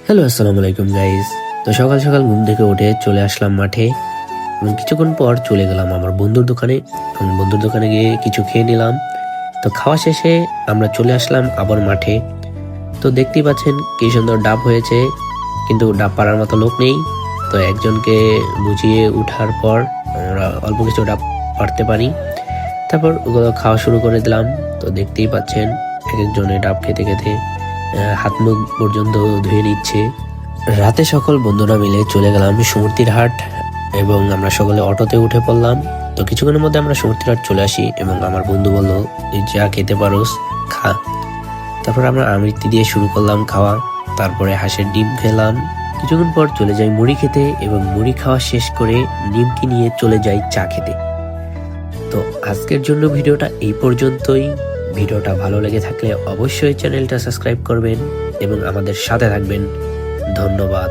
Hello, আসসালামু আলাইকুম guys. তো সকাল সকাল ঘুম থেকে উঠে চলে আসলাম মাঠে এবং কিছুক্ষণ পর চলে গেলাম আমার বন্ধুর দোকানে এবং বন্ধুর দোকানে গিয়ে কিছু খেয়ে নিলাম। তো খাওয়া শেষে আমরা চলে আসলাম আবার মাঠে। তো দেখতেই পাচ্ছেন কি সুন্দর ডাব হয়েছে, কিন্তু ডাব পাড়ার মতো লোক নেই। তো একজনকে বুঝিয়ে উঠার পর আমরা অল্প কিছু ডাব পাড়তে পারি। তারপর ওগুলো খাওয়া শুরু করে দিলাম। তো দেখতেই পাচ্ছেন এক একজনে ডাব খেতে খেতে হাত মুখ পর্যন্ত ধুয়ে নিচ্ছে। রাতে সকল বন্ধুরা মিলে চলে গেলাম সমুদ্রের হাট এবং আমরা সকলে অটোতে উঠে পড়লাম। তো কিছুক্ষণের মধ্যে আমরা সমুদ্রের হাট চলে আসি এবং আমার বন্ধু বলল, তুই যা খেতে পারোস খা। তারপর আমরা আমৃতি দিয়ে শুরু করলাম খাওয়া। তারপরে হাঁসের ডিম খেলাম। কিছুক্ষণ পর চলে যাই মুড়ি খেতে এবং মুড়ি খাওয়া শেষ করে নিমকি নিয়ে চলে যাই চা খেতে। তো আজকের জন্য ভিডিওটা এই পর্যন্তই। ভিডিওটা ভালো লেগে থাকলে অবশ্যই চ্যানেলটা সাবস্ক্রাইব করবেন এবং আমাদের সাথে থাকবেন। ধন্যবাদ।